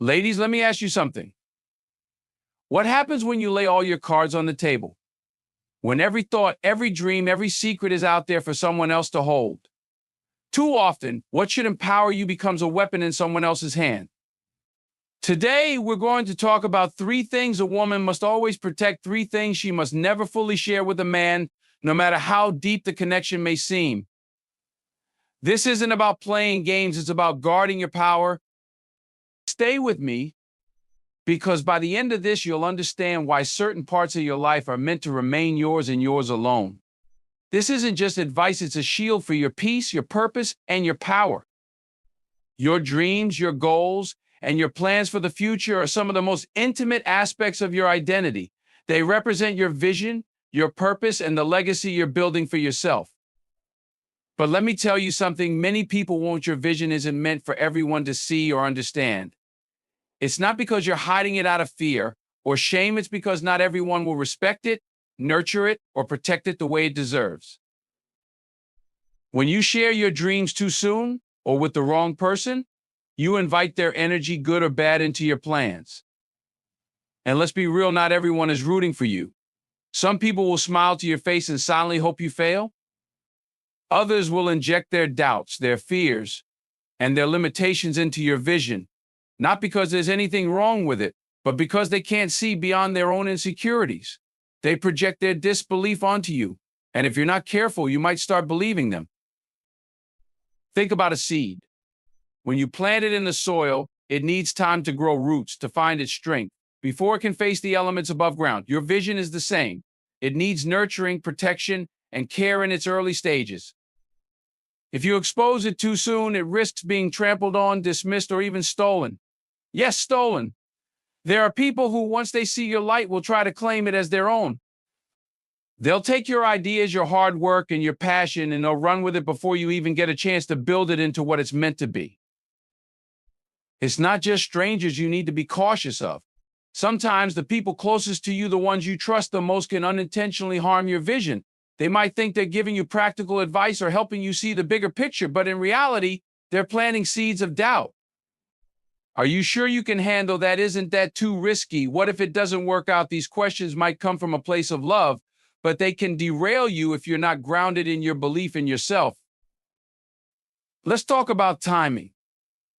Ladies, let me ask you something. What happens when you lay all your cards on the table? When every thought, every dream, every secret is out there for someone else to hold? Too often, what should empower you becomes a weapon in someone else's hand. Today, we're going to talk about 3 things a woman must always protect, 3 things she must never fully share with a man, no matter how deep the connection may seem. This isn't about playing games, it's about guarding your power. Stay with me, because by the end of this, you'll understand why certain parts of your life are meant to remain yours and yours alone. This isn't just advice, it's a shield for your peace, your purpose, and your power. Your dreams, your goals, and your plans for the future are some of the most intimate aspects of your identity. They represent your vision, your purpose, and the legacy you're building for yourself. But let me tell you something, many people want your vision isn't meant for everyone to see or understand. It's not because you're hiding it out of fear or shame, it's because not everyone will respect it, nurture it, or protect it the way it deserves. When you share your dreams too soon or with the wrong person, you invite their energy, good or bad, into your plans. And let's be real, not everyone is rooting for you. Some people will smile to your face and silently hope you fail. Others will inject their doubts, their fears, and their limitations into your vision, not because there's anything wrong with it, but because they can't see beyond their own insecurities. They project their disbelief onto you, and if you're not careful, you might start believing them. Think about a seed. When you plant it in the soil, it needs time to grow roots, to find its strength, before it can face the elements above ground. Your vision is the same. It needs nurturing, protection, and care in its early stages. If you expose it too soon, it risks being trampled on, dismissed, or even stolen. Yes, stolen. There are people who, once they see your light, will try to claim it as their own. They'll take your ideas, your hard work, and your passion, and they'll run with it before you even get a chance to build it into what it's meant to be. It's not just strangers you need to be cautious of. Sometimes the people closest to you, the ones you trust the most, can unintentionally harm your vision. They might think they're giving you practical advice or helping you see the bigger picture, but in reality, they're planting seeds of doubt. Are you sure you can handle that? Isn't that too risky? What if it doesn't work out? These questions might come from a place of love, but they can derail you if you're not grounded in your belief in yourself. Let's talk about timing.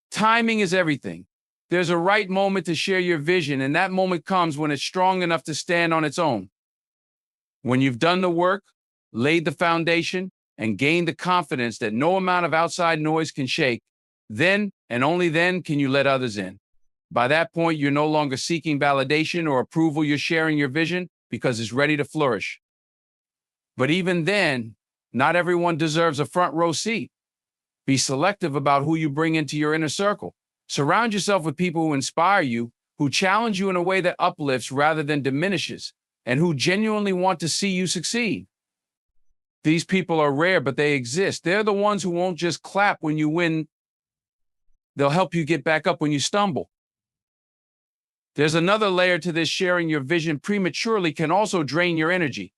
Timing is everything. There's a right moment to share your vision, and that moment comes when it's strong enough to stand on its own. When you've done the work, laid the foundation, and gained the confidence that no amount of outside noise can shake, then and only then can you let others in. By that point, you're no longer seeking validation or approval. You're sharing your vision because it's ready to flourish. But even then, not everyone deserves a front row seat. Be selective about who you bring into your inner circle. Surround yourself with people who inspire you, who challenge you in a way that uplifts rather than diminishes, and who genuinely want to see you succeed. These people are rare, but they exist. They're the ones who won't just clap when you win. They'll help you get back up when you stumble. There's another layer to this. Sharing your vision prematurely can also drain your energy.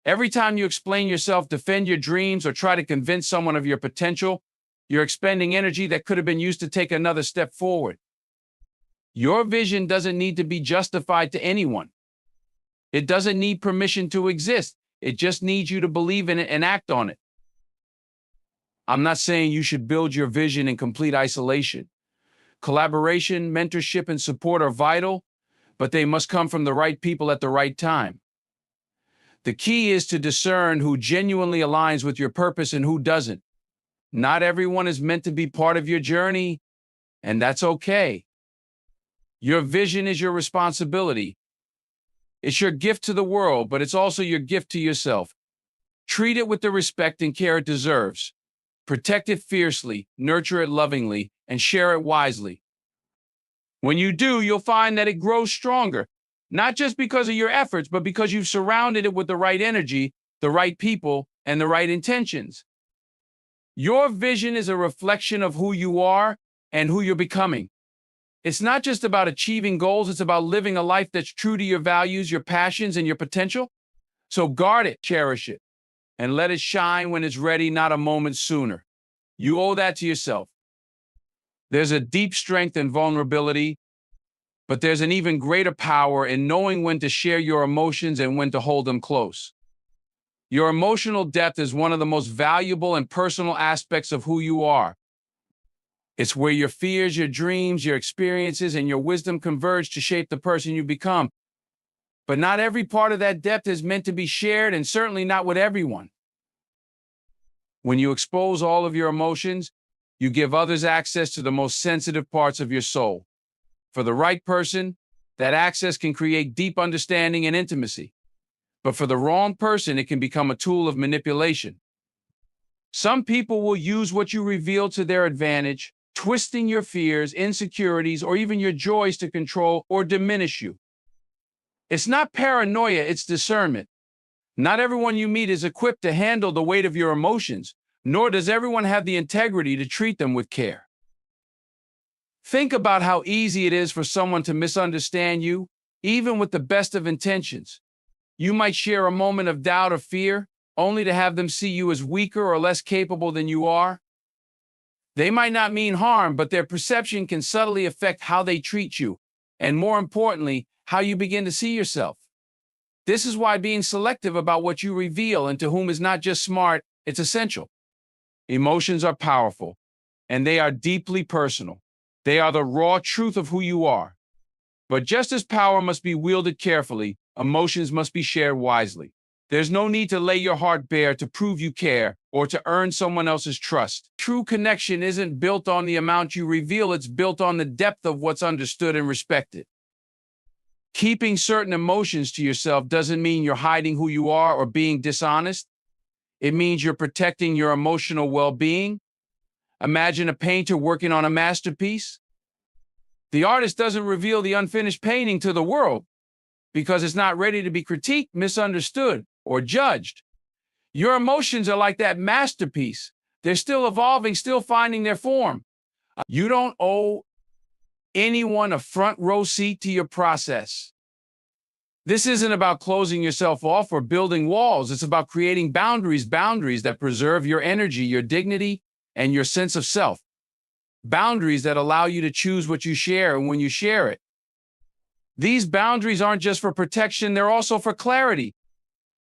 Every time you explain yourself, defend your dreams, or try to convince someone of your potential, you're expending energy that could have been used to take another step forward. Your vision doesn't need to be justified to anyone. It doesn't need permission to exist. It just needs you to believe in it and act on it. I'm not saying you should build your vision in complete isolation. Collaboration, mentorship, and support are vital, but they must come from the right people at the right time. The key is to discern who genuinely aligns with your purpose and who doesn't. Not everyone is meant to be part of your journey, and that's okay. Your vision is your responsibility. It's your gift to the world, but it's also your gift to yourself. Treat it with the respect and care it deserves. Protect it fiercely, nurture it lovingly, and share it wisely. When you do, you'll find that it grows stronger, not just because of your efforts, but because you've surrounded it with the right energy, the right people, and the right intentions. Your vision is a reflection of who you are and who you're becoming. It's not just about achieving goals, it's about living a life that's true to your values, your passions, and your potential. So guard it, cherish it, and let it shine when it's ready, not a moment sooner. You owe that to yourself. There's a deep strength in vulnerability, But there's an even greater power in knowing when to share your emotions and when to hold them close. Your emotional depth is one of the most valuable and personal aspects of who you are. It's where your fears, your dreams, your experiences, and your wisdom converge to shape the person you become. But not every part of that depth is meant to be shared, and certainly not with everyone. When you expose all of your emotions, you give others access to the most sensitive parts of your soul. For the right person, that access can create deep understanding and intimacy. But for the wrong person, it can become a tool of manipulation. Some people will use what you reveal to their advantage, twisting your fears, insecurities, or even your joys to control or diminish you. It's not paranoia, it's discernment. Not everyone you meet is equipped to handle the weight of your emotions, nor does everyone have the integrity to treat them with care. Think about how easy it is for someone to misunderstand you, even with the best of intentions. You might share a moment of doubt or fear, only to have them see you as weaker or less capable than you are. They might not mean harm, but their perception can subtly affect how they treat you, and more importantly, how you begin to see yourself. This is why being selective about what you reveal and to whom is not just smart, it's essential. Emotions are powerful, and they are deeply personal. They are the raw truth of who you are. But just as power must be wielded carefully, emotions must be shared wisely. There's no need to lay your heart bare to prove you care or to earn someone else's trust. True connection isn't built on the amount you reveal, it's built on the depth of what's understood and respected. Keeping certain emotions to yourself doesn't mean you're hiding who you are or being dishonest. It means you're protecting your emotional well-being. Imagine a painter working on a masterpiece. The artist doesn't reveal the unfinished painting to the world because it's not ready to be critiqued, misunderstood, or judged. Your emotions are like that masterpiece. They're still evolving, still finding their form. You don't owe anyone a front row seat to your process. This isn't about closing yourself off or building walls. It's about creating boundaries that preserve your energy, your dignity, and your sense of self. Boundaries that allow you to choose what you share and when you share it. These boundaries aren't just for protection, they're also for clarity.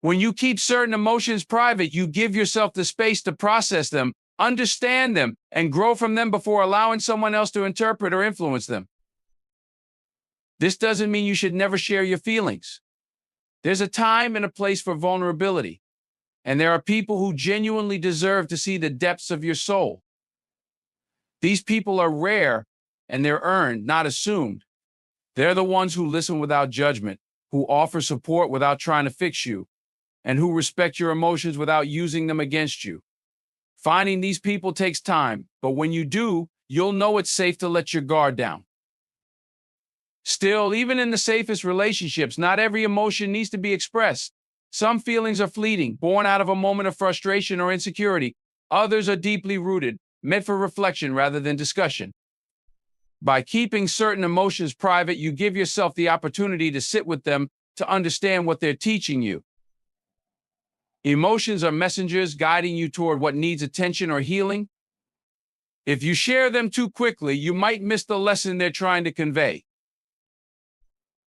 When you keep certain emotions private, you give yourself the space to process them, understand them, and grow from them before allowing someone else to interpret or influence them. This doesn't mean you should never share your feelings. There's a time and a place for vulnerability, and there are people who genuinely deserve to see the depths of your soul. These people are rare, and they're earned, not assumed. They're the ones who listen without judgment, who offer support without trying to fix you, and who respect your emotions without using them against you. Finding these people takes time, but when you do, you'll know it's safe to let your guard down. Still, even in the safest relationships, not every emotion needs to be expressed. Some feelings are fleeting, born out of a moment of frustration or insecurity. Others are deeply rooted, meant for reflection rather than discussion. By keeping certain emotions private, you give yourself the opportunity to sit with them, to understand what they're teaching you. Emotions are messengers guiding you toward what needs attention or healing. If you share them too quickly, you might miss the lesson they're trying to convey.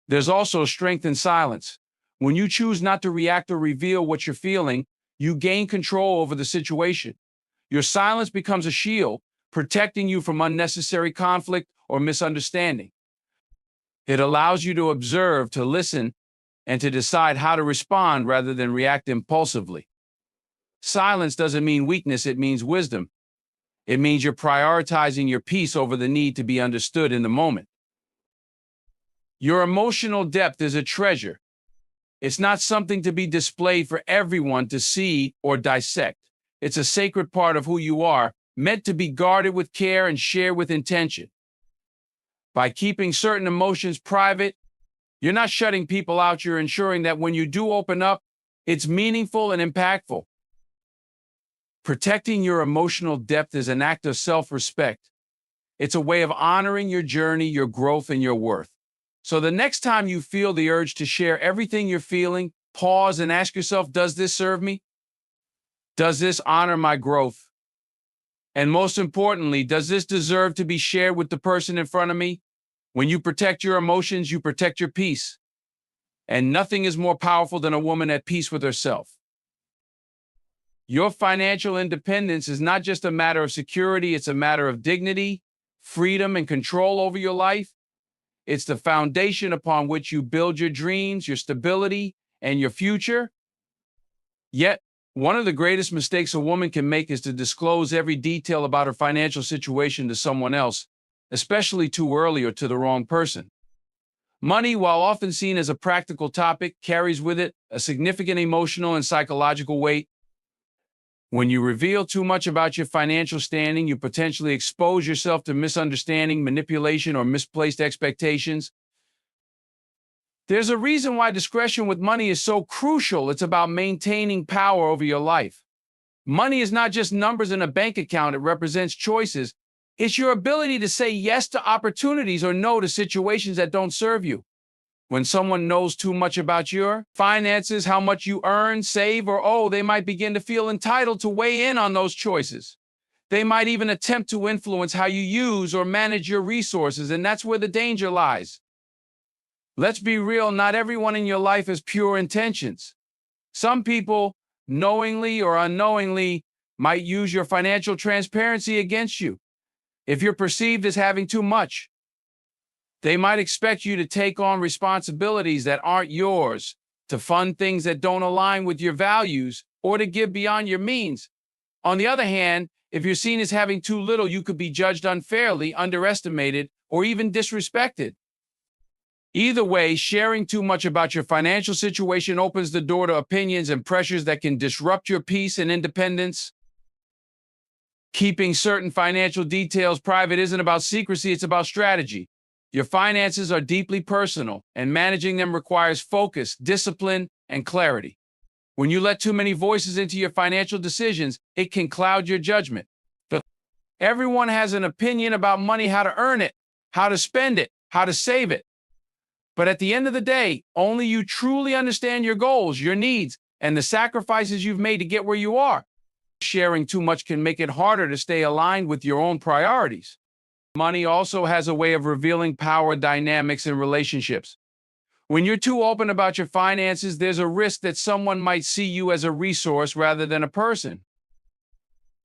There's also strength in silence. When you choose not to react or reveal what you're feeling, you gain control over the situation. Your silence becomes a shield, protecting you from unnecessary conflict or misunderstanding. It allows you to observe, to listen, and to decide how to respond rather than react impulsively. Silence doesn't mean weakness, it means wisdom. It means you're prioritizing your peace over the need to be understood in the moment. Your emotional depth is a treasure. It's not something to be displayed for everyone to see or dissect. It's a sacred part of who you are, meant to be guarded with care and shared with intention. By keeping certain emotions private, you're not shutting people out, you're ensuring that when you do open up, it's meaningful and impactful. Protecting your emotional depth is an act of self-respect. It's a way of honoring your journey, your growth, and your worth. So the next time you feel the urge to share everything you're feeling, pause and ask yourself, does this serve me? Does this honor my growth? And most importantly, does this deserve to be shared with the person in front of me? When you protect your emotions, you protect your peace. And nothing is more powerful than a woman at peace with herself. Your financial independence is not just a matter of security, it's a matter of dignity, freedom, and control over your life. It's the foundation upon which you build your dreams, your stability, and your future. Yet, one of the greatest mistakes a woman can make is to disclose every detail about her financial situation to someone else, especially too early or to the wrong person. Money, while often seen as a practical topic, carries with it a significant emotional and psychological weight. When you reveal too much about your financial standing, you potentially expose yourself to misunderstanding, manipulation, or misplaced expectations. There's a reason why discretion with money is so crucial. It's about maintaining power over your life. Money is not just numbers in a bank account, it represents choices. It's your ability to say yes to opportunities or no to situations that don't serve you. When someone knows too much about your finances, how much you earn, save, or owe, they might begin to feel entitled to weigh in on those choices. They might even attempt to influence how you use or manage your resources, and that's where the danger lies. Let's be real, not everyone in your life has pure intentions. Some people, knowingly or unknowingly, might use your financial transparency against you. If you're perceived as having too much, they might expect you to take on responsibilities that aren't yours, to fund things that don't align with your values, or to give beyond your means. On the other hand, if you're seen as having too little, you could be judged unfairly, underestimated, or even disrespected. Either way, sharing too much about your financial situation opens the door to opinions and pressures that can disrupt your peace and independence. Keeping certain financial details private isn't about secrecy, it's about strategy. Your finances are deeply personal, and managing them requires focus, discipline, and clarity. When you let too many voices into your financial decisions, it can cloud your judgment. Everyone has an opinion about money, how to earn it, how to spend it, how to save it. But at the end of the day, only you truly understand your goals, your needs, and the sacrifices you've made to get where you are. Sharing too much can make it harder to stay aligned with your own priorities. Money also has a way of revealing power dynamics in relationships. When you're too open about your finances, there's a risk that someone might see you as a resource rather than a person.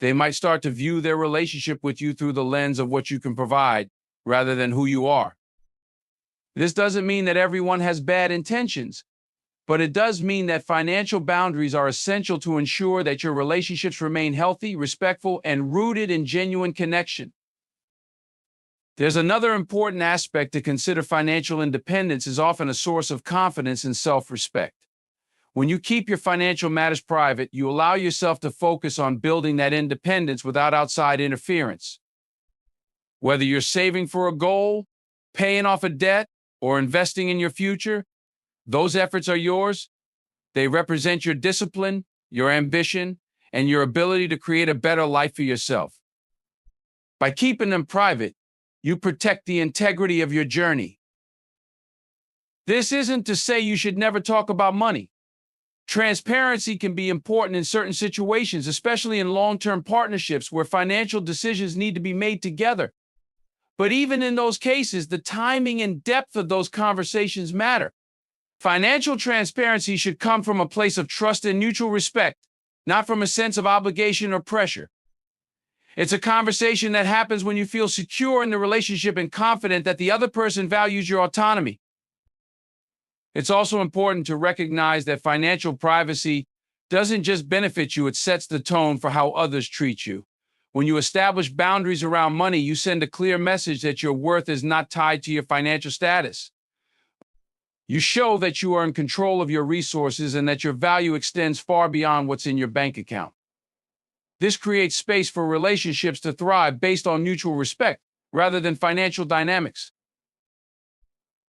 They might start to view their relationship with you through the lens of what you can provide rather than who you are. This doesn't mean that everyone has bad intentions, but it does mean that financial boundaries are essential to ensure that your relationships remain healthy, respectful, and rooted in genuine connection. There's another important aspect to consider. Financial independence is often a source of confidence and self-respect. When you keep your financial matters private, you allow yourself to focus on building that independence without outside interference. Whether you're saving for a goal, paying off a debt, or investing in your future, those efforts are yours. They represent your discipline, your ambition, and your ability to create a better life for yourself. By keeping them private, you protect the integrity of your journey. This isn't to say you should never talk about money. Transparency can be important in certain situations, especially in long-term partnerships where financial decisions need to be made together. But even in those cases, the timing and depth of those conversations matter. Financial transparency should come from a place of trust and mutual respect, not from a sense of obligation or pressure. It's a conversation that happens when you feel secure in the relationship and confident that the other person values your autonomy. It's also important to recognize that financial privacy doesn't just benefit you, it sets the tone for how others treat you. When you establish boundaries around money, you send a clear message that your worth is not tied to your financial status. You show that you are in control of your resources and that your value extends far beyond what's in your bank account. This creates space for relationships to thrive based on mutual respect rather than financial dynamics.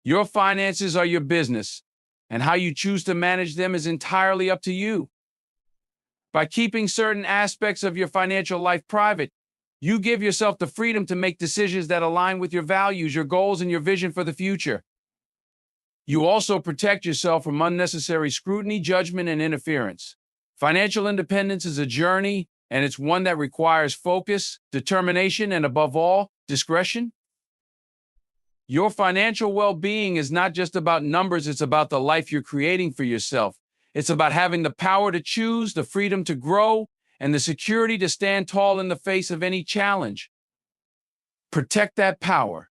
Your finances are your business, and how you choose to manage them is entirely up to you. By keeping certain aspects of your financial life private, you give yourself the freedom to make decisions that align with your values, your goals, and your vision for the future. You also protect yourself from unnecessary scrutiny, judgment, and interference. Financial independence is a journey, and it's one that requires focus, determination, and above all, discretion. Your financial well-being is not just about numbers, it's about the life you're creating for yourself. It's about having the power to choose, the freedom to grow, and the security to stand tall in the face of any challenge. Protect that power.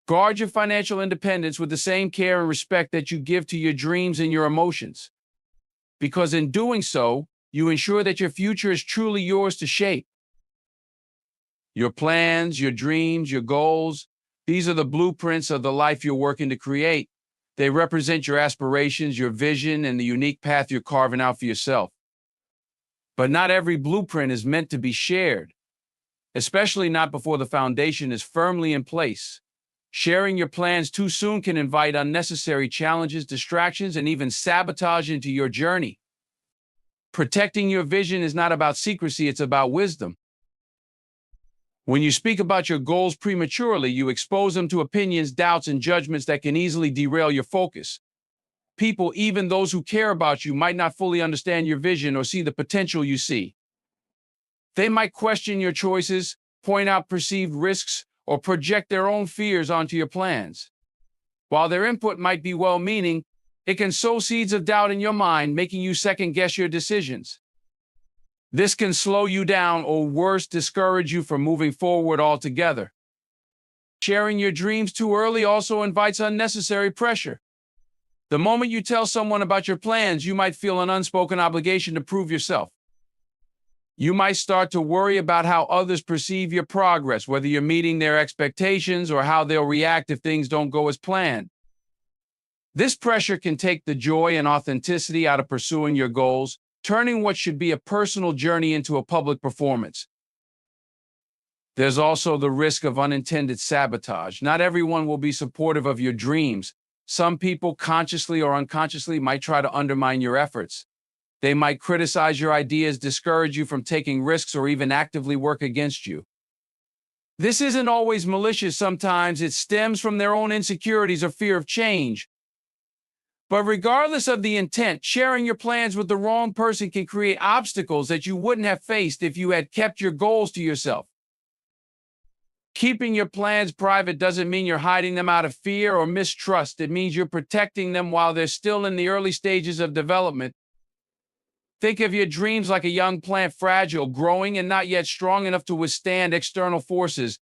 Guard your financial independence with the same care and respect that you give to your dreams and your emotions. Because in doing so, you ensure that your future is truly yours to shape. Your plans, your dreams, your goals, these are the blueprints of the life you're working to create. They represent your aspirations, your vision, and the unique path you're carving out for yourself. But not every blueprint is meant to be shared, especially not before the foundation is firmly in place. Sharing your plans too soon can invite unnecessary challenges, distractions, and even sabotage into your journey. Protecting your vision is not about secrecy, it's about wisdom. When you speak about your goals prematurely, you expose them to opinions, doubts, and judgments that can easily derail your focus. People, even those who care about you, might not fully understand your vision or see the potential you see. They might question your choices, point out perceived risks, or project their own fears onto your plans. While their input might be well-meaning, it can sow seeds of doubt in your mind, making you second-guess your decisions. This can slow you down or worse, discourage you from moving forward altogether. Sharing your dreams too early also invites unnecessary pressure. The moment you tell someone about your plans, you might feel an unspoken obligation to prove yourself. You might start to worry about how others perceive your progress, whether you're meeting their expectations or how they'll react if things don't go as planned. This pressure can take the joy and authenticity out of pursuing your goals, turning what should be a personal journey into a public performance. There's also the risk of unintended sabotage. Not everyone will be supportive of your dreams. Some people, consciously or unconsciously, might try to undermine your efforts. They might criticize your ideas, discourage you from taking risks, or even actively work against you. This isn't always malicious. Sometimes it stems from their own insecurities or fear of change. But regardless of the intent, sharing your plans with the wrong person can create obstacles that you wouldn't have faced if you had kept your goals to yourself. Keeping your plans private doesn't mean you're hiding them out of fear or mistrust. It means you're protecting them while they're still in the early stages of development. Think of your dreams like a young plant, fragile, growing, and not yet strong enough to withstand external forces.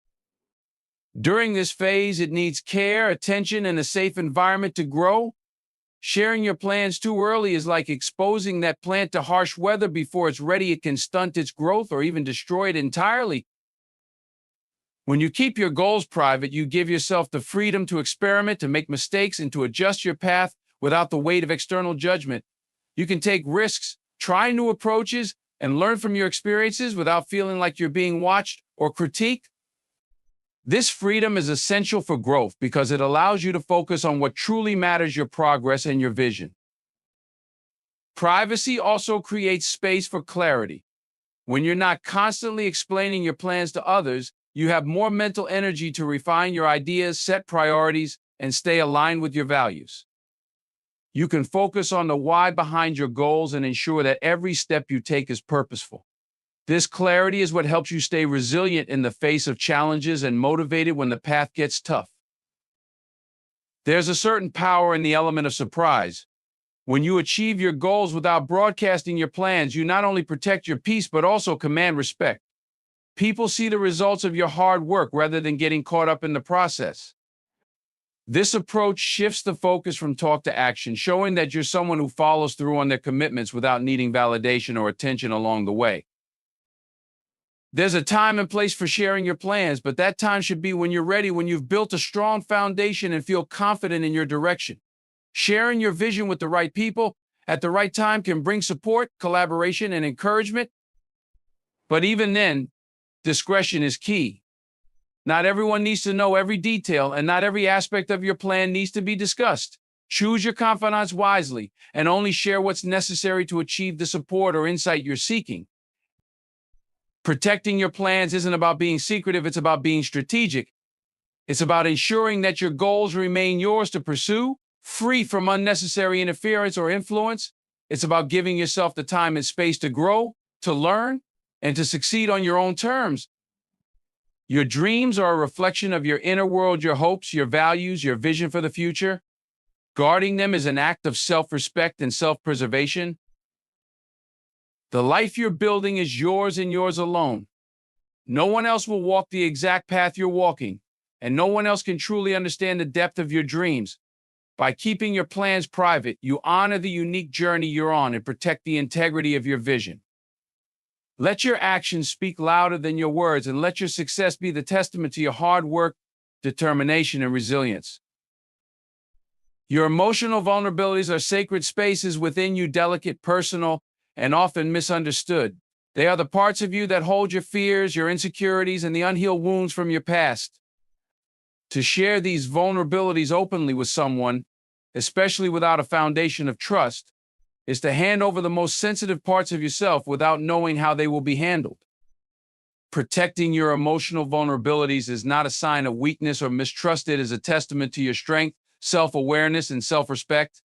During this phase, it needs care, attention, and a safe environment to grow. Sharing your plans too early is like exposing that plant to harsh weather before it's ready. It can stunt its growth or even destroy it entirely. When you keep your goals private, you give yourself the freedom to experiment, to make mistakes, and to adjust your path without the weight of external judgment. You can take risks, try new approaches, and learn from your experiences without feeling like you're being watched or critiqued. This freedom is essential for growth because it allows you to focus on what truly matters: your progress and your vision. Privacy also creates space for clarity. When you're not constantly explaining your plans to others, you have more mental energy to refine your ideas, set priorities, and stay aligned with your values. You can focus on the why behind your goals and ensure that every step you take is purposeful. This clarity is what helps you stay resilient in the face of challenges and motivated when the path gets tough. There's a certain power in the element of surprise. When you achieve your goals without broadcasting your plans, you not only protect your peace but also command respect. People see the results of your hard work rather than getting caught up in the process. This approach shifts the focus from talk to action, showing that you're someone who follows through on their commitments without needing validation or attention along the way. There's a time and place for sharing your plans, but that time should be when you're ready, when you've built a strong foundation and feel confident in your direction. Sharing your vision with the right people at the right time can bring support, collaboration, and encouragement. But even then, discretion is key. Not everyone needs to know every detail, and not every aspect of your plan needs to be discussed. Choose your confidants wisely and only share what's necessary to achieve the support or insight you're seeking. Protecting your plans isn't about being secretive, it's about being strategic. It's about ensuring that your goals remain yours to pursue, free from unnecessary interference or influence. It's about giving yourself the time and space to grow, to learn, and to succeed on your own terms. Your dreams are a reflection of your inner world, your hopes, your values, your vision for the future. Guarding them is an act of self-respect and self-preservation. The life you're building is yours and yours alone. No one else will walk the exact path you're walking, and no one else can truly understand the depth of your dreams. By keeping your plans private, you honor the unique journey you're on and protect the integrity of your vision. Let your actions speak louder than your words, and let your success be the testament to your hard work, determination, and resilience. Your emotional vulnerabilities are sacred spaces within you, delicate, personal, and often misunderstood. They are the parts of you that hold your fears, your insecurities, and the unhealed wounds from your past. To share these vulnerabilities openly with someone, especially without a foundation of trust, is to hand over the most sensitive parts of yourself without knowing how they will be handled. Protecting your emotional vulnerabilities is not a sign of weakness or mistrust. It is a testament to your strength, self-awareness, and self-respect.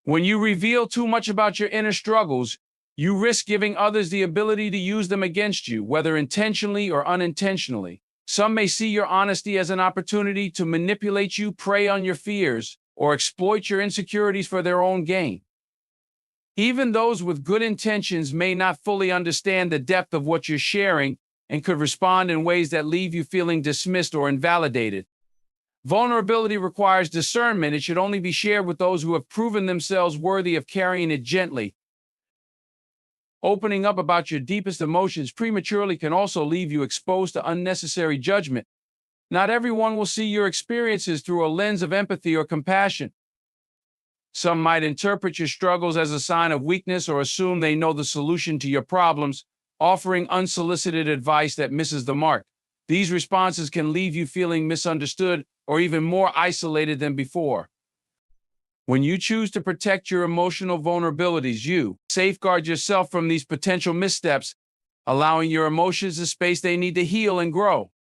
When you reveal too much about your inner struggles, you risk giving others the ability to use them against you, whether intentionally or unintentionally. Some may see your honesty as an opportunity to manipulate you, prey on your fears, or exploit your insecurities for their own gain. Even those with good intentions may not fully understand the depth of what you're sharing and could respond in ways that leave you feeling dismissed or invalidated. Vulnerability requires discernment. It should only be shared with those who have proven themselves worthy of carrying it gently. Opening up about your deepest emotions prematurely can also leave you exposed to unnecessary judgment. Not everyone will see your experiences through a lens of empathy or compassion. Some might interpret your struggles as a sign of weakness or assume they know the solution to your problems, offering unsolicited advice that misses the mark. These responses can leave you feeling misunderstood or even more isolated than before. When you choose to protect your emotional vulnerabilities, you safeguard yourself from these potential missteps, allowing your emotions the space they need to heal and grow.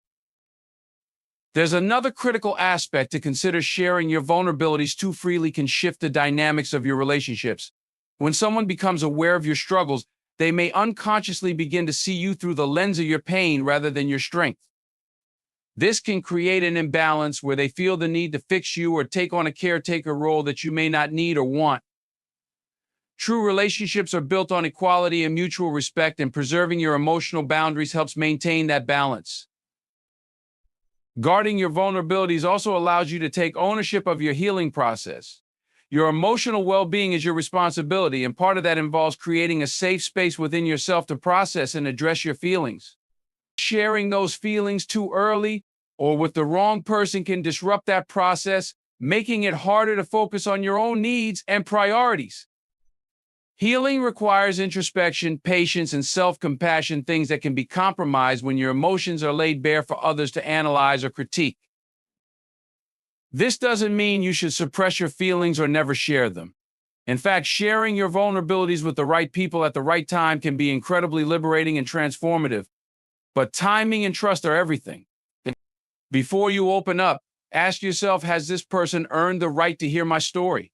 There's another critical aspect to consider. Sharing your vulnerabilities too freely can shift the dynamics of your relationships. When someone becomes aware of your struggles, they may unconsciously begin to see you through the lens of your pain rather than your strength. This can create an imbalance where they feel the need to fix you or take on a caretaker role that you may not need or want. True relationships are built on equality and mutual respect, and preserving your emotional boundaries helps maintain that balance. Guarding your vulnerabilities also allows you to take ownership of your healing process. Your emotional well-being is your responsibility, and part of that involves creating a safe space within yourself to process and address your feelings. Sharing those feelings too early or with the wrong person can disrupt that process, making it harder to focus on your own needs and priorities. Healing requires introspection, patience, and self-compassion, things that can be compromised when your emotions are laid bare for others to analyze or critique. This doesn't mean you should suppress your feelings or never share them. In fact, sharing your vulnerabilities with the right people at the right time can be incredibly liberating and transformative. But timing and trust are everything. Before you open up, ask yourself, has this person earned the right to hear my story?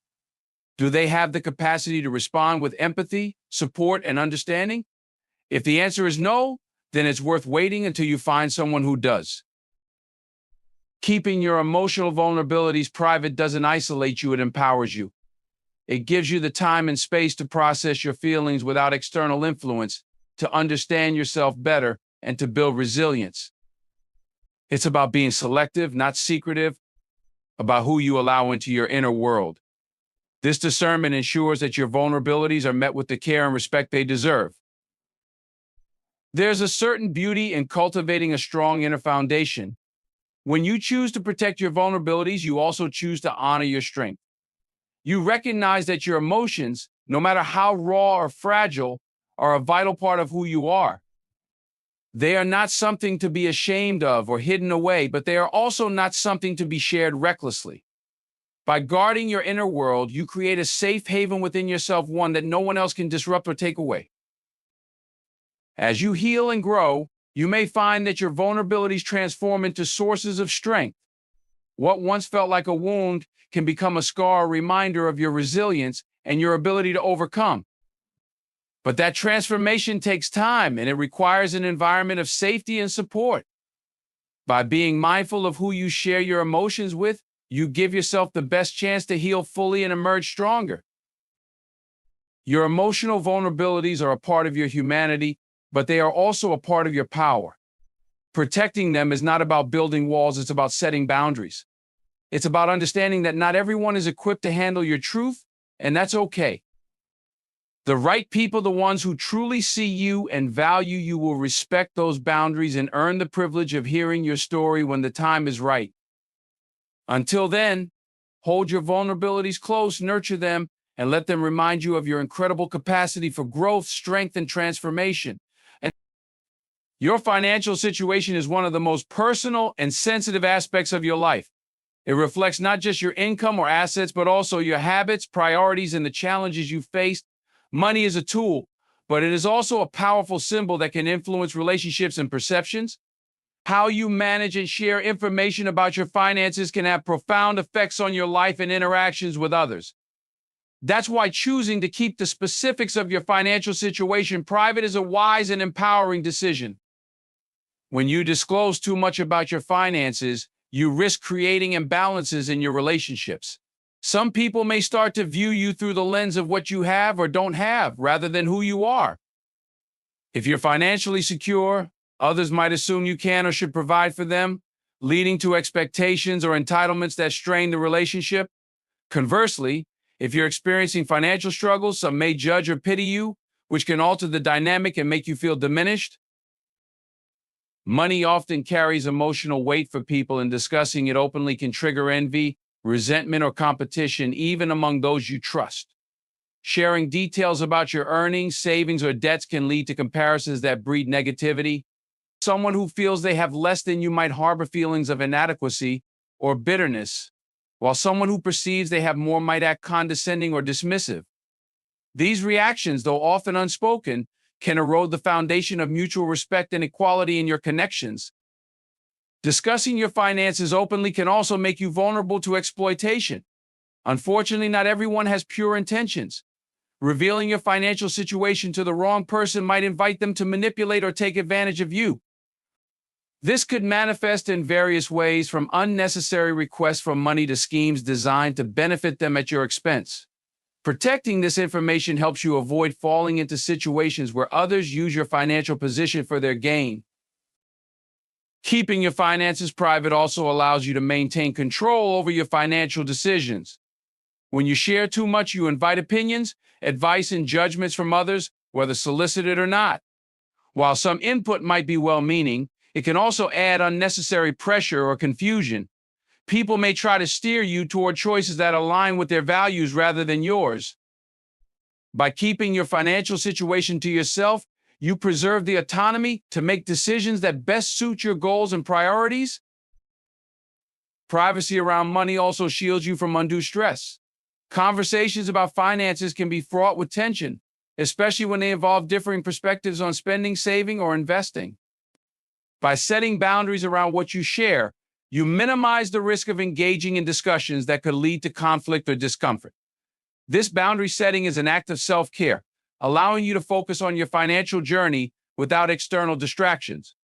Do they have the capacity to respond with empathy, support, and understanding? If the answer is no, then it's worth waiting until you find someone who does. Keeping your emotional vulnerabilities private doesn't isolate you, it empowers you. It gives you the time and space to process your feelings without external influence, to understand yourself better, and to build resilience. It's about being selective, not secretive, about who you allow into your inner world. This discernment ensures that your vulnerabilities are met with the care and respect they deserve. There's a certain beauty in cultivating a strong inner foundation. When you choose to protect your vulnerabilities, you also choose to honor your strength. You recognize that your emotions, no matter how raw or fragile, are a vital part of who you are. They are not something to be ashamed of or hidden away, but they are also not something to be shared recklessly. By guarding your inner world, you create a safe haven within yourself, one that no one else can disrupt or take away. As you heal and grow, you may find that your vulnerabilities transform into sources of strength. What once felt like a wound can become a scar, a reminder of your resilience and your ability to overcome. But that transformation takes time and it requires an environment of safety and support. By being mindful of who you share your emotions with, you give yourself the best chance to heal fully and emerge stronger. Your emotional vulnerabilities are a part of your humanity, but they are also a part of your power. Protecting them is not about building walls, it's about setting boundaries. It's about understanding that not everyone is equipped to handle your truth, and that's okay. The right people, the ones who truly see you and value you, will respect those boundaries and earn the privilege of hearing your story when the time is right. Until then, hold your vulnerabilities close, nurture them, and let them remind you of your incredible capacity for growth, strength, and transformation. And your financial situation is one of the most personal and sensitive aspects of your life. It reflects not just your income or assets, but also your habits, priorities, and the challenges you faced. Money is a tool, but it is also a powerful symbol that can influence relationships and perceptions. How you manage and share information about your finances can have profound effects on your life and interactions with others. That's why choosing to keep the specifics of your financial situation private is a wise and empowering decision. When you disclose too much about your finances, you risk creating imbalances in your relationships. Some people may start to view you through the lens of what you have or don't have, rather than who you are. If you're financially secure, others might assume you can or should provide for them, leading to expectations or entitlements that strain the relationship. Conversely, if you're experiencing financial struggles, some may judge or pity you, which can alter the dynamic and make you feel diminished. Money often carries emotional weight for people, and discussing it openly can trigger envy, resentment, or competition, even among those you trust. Sharing details about your earnings, savings, or debts can lead to comparisons that breed negativity. Someone who feels they have less than you might harbor feelings of inadequacy or bitterness, while someone who perceives they have more might act condescending or dismissive. These reactions, though often unspoken, can erode the foundation of mutual respect and equality in your connections. Discussing your finances openly can also make you vulnerable to exploitation. Unfortunately, not everyone has pure intentions. Revealing your financial situation to the wrong person might invite them to manipulate or take advantage of you. This could manifest in various ways, from unnecessary requests for money to schemes designed to benefit them at your expense. Protecting this information helps you avoid falling into situations where others use your financial position for their gain. Keeping your finances private also allows you to maintain control over your financial decisions. When you share too much, you invite opinions, advice, and judgments from others, whether solicited or not. While some input might be well-meaning, it can also add unnecessary pressure or confusion. People may try to steer you toward choices that align with their values rather than yours. By keeping your financial situation to yourself, you preserve the autonomy to make decisions that best suit your goals and priorities. Privacy around money also shields you from undue stress. Conversations about finances can be fraught with tension, especially when they involve differing perspectives on spending, saving, or investing. By setting boundaries around what you share, you minimize the risk of engaging in discussions that could lead to conflict or discomfort. This boundary setting is an act of self-care, allowing you to focus on your financial journey without external distractions.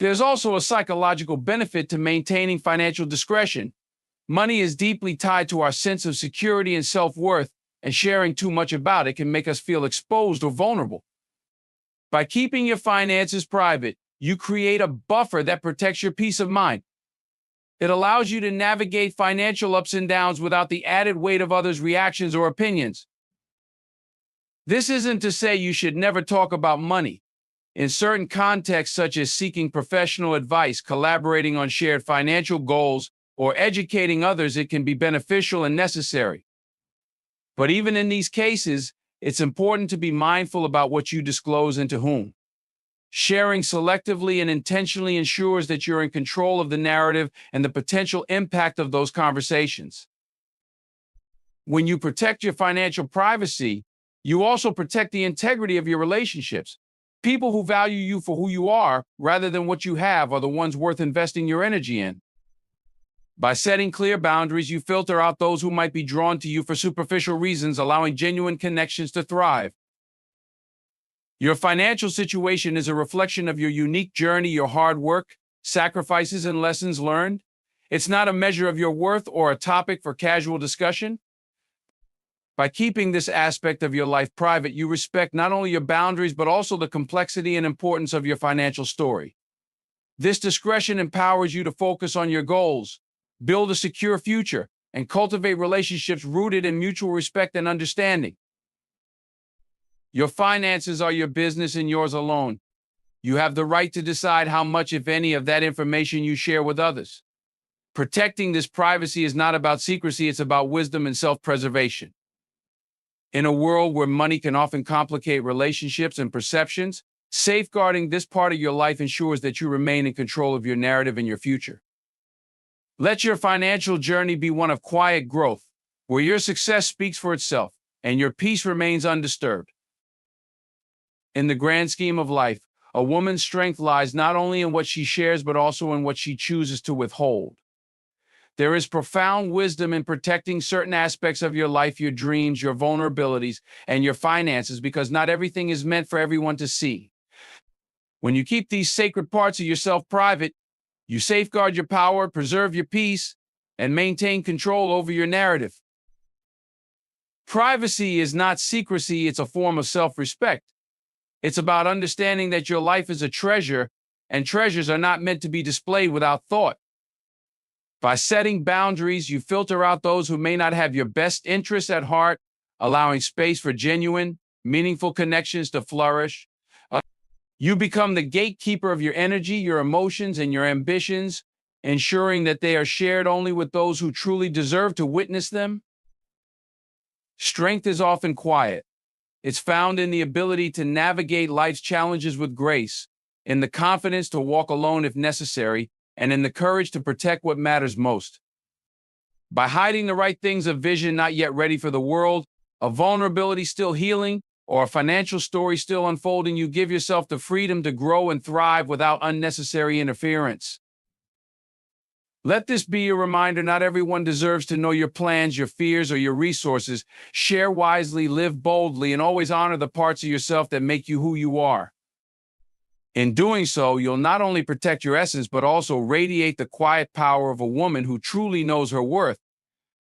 There's also a psychological benefit to maintaining financial discretion. Money is deeply tied to our sense of security and self-worth, and sharing too much about it can make us feel exposed or vulnerable. By keeping your finances private, you create a buffer that protects your peace of mind. It allows you to navigate financial ups and downs without the added weight of others' reactions or opinions. This isn't to say you should never talk about money. In certain contexts, such as seeking professional advice, collaborating on shared financial goals, or educating others, it can be beneficial and necessary. But even in these cases, it's important to be mindful about what you disclose and to whom. Sharing selectively and intentionally ensures that you're in control of the narrative and the potential impact of those conversations. When you protect your financial privacy, you also protect the integrity of your relationships. People who value you for who you are rather than what you have are the ones worth investing your energy in. By setting clear boundaries, you filter out those who might be drawn to you for superficial reasons, allowing genuine connections to thrive. Your financial situation is a reflection of your unique journey, your hard work, sacrifices, and lessons learned. It's not a measure of your worth or a topic for casual discussion. By keeping this aspect of your life private, you respect not only your boundaries, but also the complexity and importance of your financial story. This discretion empowers you to focus on your goals, build a secure future, and cultivate relationships rooted in mutual respect and understanding. Your finances are your business and yours alone. You have the right to decide how much, if any, of that information you share with others. Protecting this privacy is not about secrecy, it's about wisdom and self-preservation. In a world where money can often complicate relationships and perceptions, safeguarding this part of your life ensures that you remain in control of your narrative and your future. Let your financial journey be one of quiet growth, where your success speaks for itself and your peace remains undisturbed. In the grand scheme of life, a woman's strength lies not only in what she shares, but also in what she chooses to withhold. There is profound wisdom in protecting certain aspects of your life, your dreams, your vulnerabilities, and your finances, because not everything is meant for everyone to see. When you keep these sacred parts of yourself private, you safeguard your power, preserve your peace, and maintain control over your narrative. Privacy is not secrecy, it's a form of self-respect. It's about understanding that your life is a treasure, and treasures are not meant to be displayed without thought. By setting boundaries, you filter out those who may not have your best interests at heart, allowing space for genuine, meaningful connections to flourish. You become the gatekeeper of your energy, your emotions, and your ambitions, ensuring that they are shared only with those who truly deserve to witness them. Strength is often quiet. It's found in the ability to navigate life's challenges with grace, in the confidence to walk alone if necessary, and in the courage to protect what matters most. By hiding the right things, a vision not yet ready for the world, a vulnerability still healing, or a financial story still unfolding, you give yourself the freedom to grow and thrive without unnecessary interference. Let this be a reminder: not everyone deserves to know your plans, your fears, or your resources. Share wisely, live boldly, and always honor the parts of yourself that make you who you are. In doing so, you'll not only protect your essence, but also radiate the quiet power of a woman who truly knows her worth,